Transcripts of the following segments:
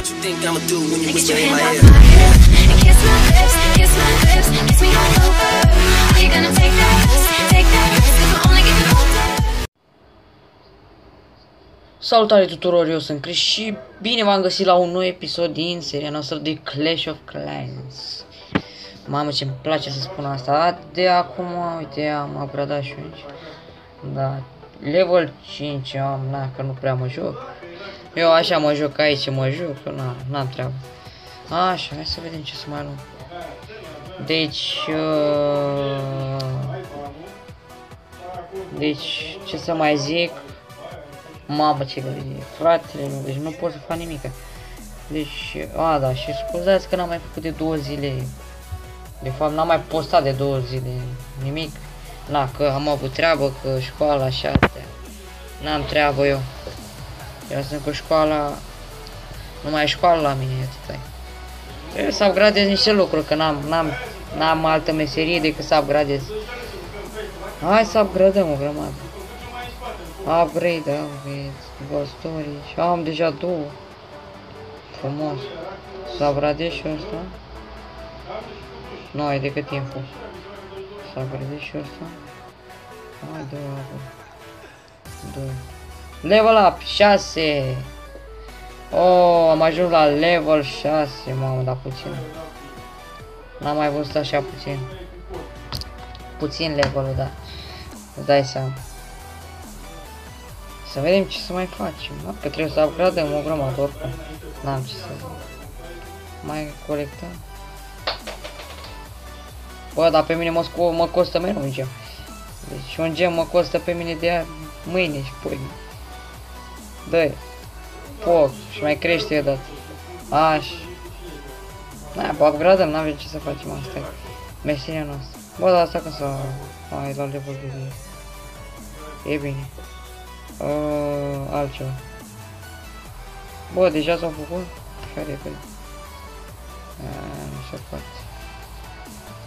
What you think I'ma do when you Get whisper your in my hand ear? off my hips and kiss my lips, kiss my lips, kiss me all over. Are you gonna take that risk, 'cause we're only getting older. Salutare tuturor, eu sunt Chris și bine v-am găsit la un nou episod din seria noastră de Clash of Clans. Mamă, ce-mi place să spun asta. De acum, uite, am upgradat și aici. Da, level 5 am, na, că nu prea mă joc. Eu așa mă joc aici, mă joc, că n-am treabă. Așa, hai să vedem ce să mai luăm. Deci, ce să mai zic. Mamă, ce gălăgie, fratele meu, deci nu pot să fac nimic. Deci, da, și scuzați că n-am mai făcut de 2 zile. De fapt, n-am mai postat de 2 zile nimic. Na, că am avut treabă, că școala și astea. N-am treabă eu. Eu sunt cu școala. Nu mai e școală la mine, atâta. Trebuie să upgradez niște lucruri, că n-am altă meserie decât să upgradez. Hai să upgradăm o grămadă. Upgrade, storage. Am deja 2. Frumos. Să upgradez și ăsta. Nu ai decât timpul. Să upgradez și ăsta. Hai, 2. Level up 6. Oh, am ajuns la level 6. Mamă, dar puțin. N-am mai văzut așa puțin. Puțin levelul, da. Îți dai seama. Să vedem ce să mai facem, da? Că trebuie să upgradăm o grămadă oricum. N-am ce să zic. Mai colectăm. Bă, dar pe mine mă costă mereu un gem. Deci un gem mă costă pe mine de mâine și pâine. Dă-i. Foc. Și mai crește odată. Așa. Na, bă, upgradăm, n-avem ce să facem, asta e meseria noastră. Bă, dar asta că s-a... Hai, la level 2. E bine. Altceva. Bă, deja s-au făcut? Așa repede. Nu se poate.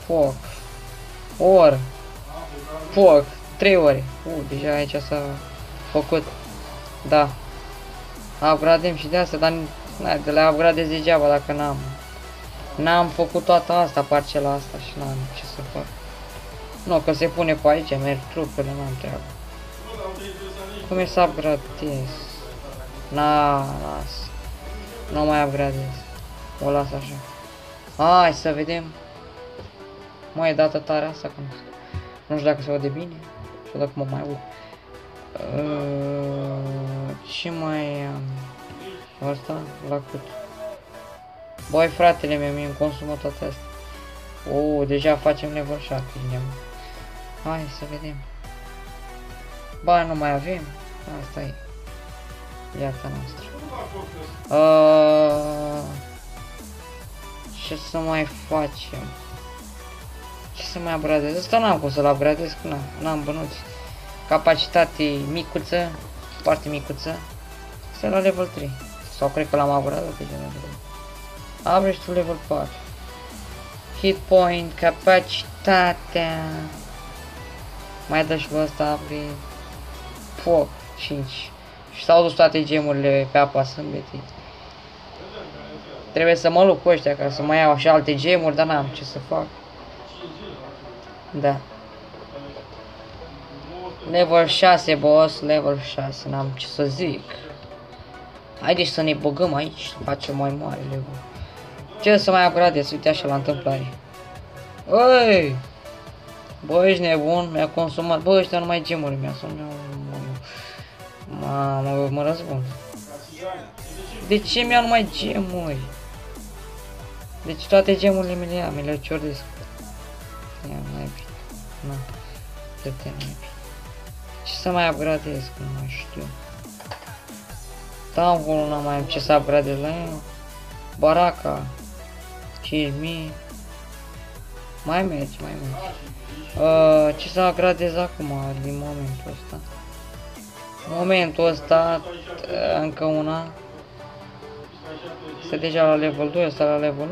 Foc. Oră. Foc. 3 ore. Deja aici s-a făcut. Da. Upgradem și de asta, dar de la upgradez degeaba dacă n-am făcut toată asta, parcela asta și n-am ce să fac. Nu, că se pune pe aici, merg trupurile, n-am treabă. Cum e să upgradez? Las. Nu mai upgradez. O las așa. Hai să vedem. Mai e dată tare asta, că nu știu dacă se aude bine. Sau dacă mă mai aud. Ce mai am? Asta? La cât? Băi, fratele meu, mi-am consumat toate astea. Deja facem level 7. Hai să vedem. Ba, nu mai avem. Asta e viața noastră. Ce să mai facem? Ce să mai upgradez? Asta n-am cum să-l upgradez, că n-am bănuți. Capacitate micuță, foarte micuță. Este la level 3. Sau cred că l-am upgradat deja la level 3. Average to level 4. Hit point, capacitatea. Mai dă și pe ăsta upgrade. Foc 5. Și s-au dus toate gemurile pe apa sâmbetei. Trebuie să mă lupt cu ăștia ca să mai iau și alte gemuri, dar n-am ce să fac. Da. Level 6, boss, level 6, n-am ce să zic. Haideți să ne băgăm aici, să facem mai mare level. Ce să mai upgradez, uite așa la întâmplare. Ăi! Bă, ești nebun, mi-a consumat, bă, ăștia numai gemuri mi-a sunat. Mă răzbun. De ce mi-au numai gemuri? Deci toate gemurile mele mi le ciordesc. Ia, mai bine. Na, dă-te mai bine. Ce să mai upgradez, că nu mai știu. Town-hall n-am mai am ce să upgradez la el. Baraca 5000. Mai merge. Ce să upgradez acum, din momentul ăsta? Momentul ăsta, încă una. Este deja la level 2, ăsta la level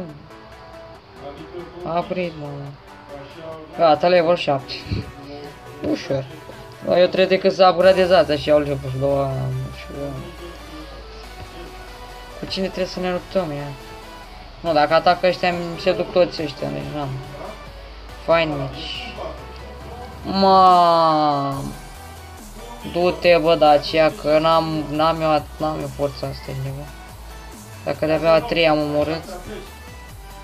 1. A oprit, mă. Gata, level 7. Ușor. Eu trebuie decât să upgradez asta și iau level 2. Cu cine trebuie să ne luptăm, ia? Nu, dacă atacă ăștia, se duc toți ăștia, deci n-am. Fain mici. Mam. Du-te, bă, Dacia, că n-am eu forța asta, e nebun. Dacă de-abia 3 am omorât.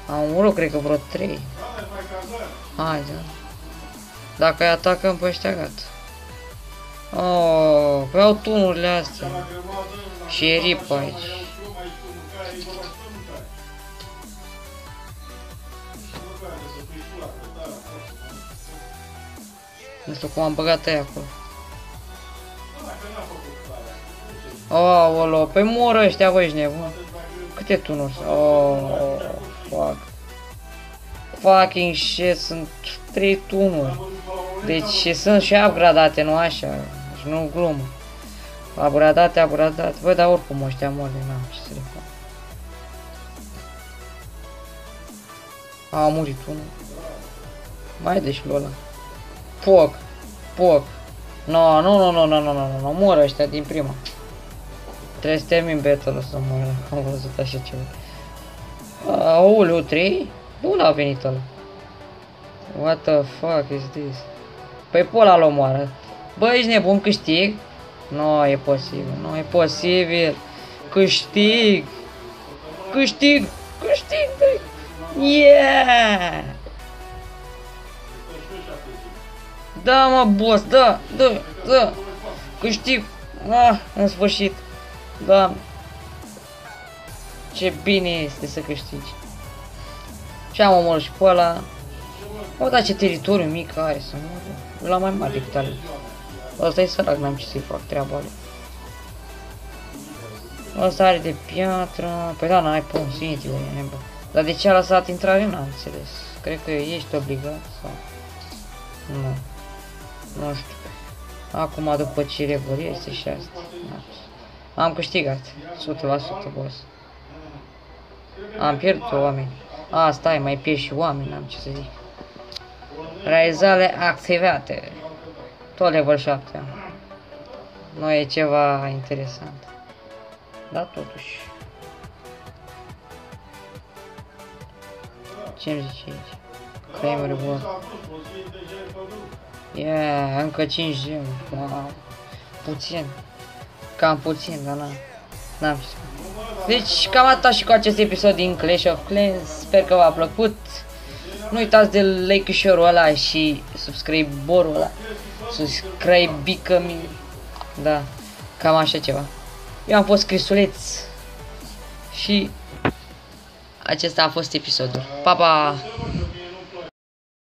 Am omorât, cred că vreo 3. Hai, da. Dacă îi atacăm pe ăștia, gata. Oh, vreau tunurile astea. Și e rip aici. Nu știu cum am băgat aia acolo. Aolo, pe mor ăștia, bă, ești nebun. Câte tunuri? Oh, fuck. Fucking shit, sunt 3 tunuri. Deci sunt și upgradate, nu așa. Deci nu glumă. Upgradate. Bă, dar oricum ăștia mor, n-am ce să le fac. A murit unul. Mai deci ăla. Foc. No, mor ăștia din prima. Trebuie să termin battle-ul să mor. Am văzut așa ceva. Aoleu, 3? De unde a venit ăla? What the fuck is this? Păi pe ăla l omoară. Bă, ești nebun, câștig? Nu e posibil. Câștig. Yeah! Da, mă, boss, da. Câștig. În sfârșit. Da. Ce bine este să câștigi. Și am omorât și pe ăla. O, da, ce teritoriu mic are să mă. La mai mare decât ale. Ăsta e sărac, n-am ce să-i fac treaba alea. Ăsta are de piatră. Păi da, n-ai pun sfințile, nebă. Dar de ce a lăsat intrare? N-am înțeles. Cred că ești obligat sau... Nu știu. Acum după ce revolie este și asta. Am câștigat. 100% boss. Am pierdut oameni. Stai, mai pierd și oameni, am ce să zic. Realizare activate. Tot level 7. Nu e ceva interesant. Dar totuși. Ce-mi zice aici? Claim reward. Yeah, încă 5 gem. Wow. Puțin. Cam puțin, dar n-am ce să fac. Deci cam atât și cu acest episod din Clash of Clans. Sper că v-a plăcut. Nu uitați de like-ul ăla și subscribe-borul ăla. Subscribe-bică-mi. Da, cam așa ceva. Eu am fost Cristuleț. Și acesta a fost episodul. Pa, pa!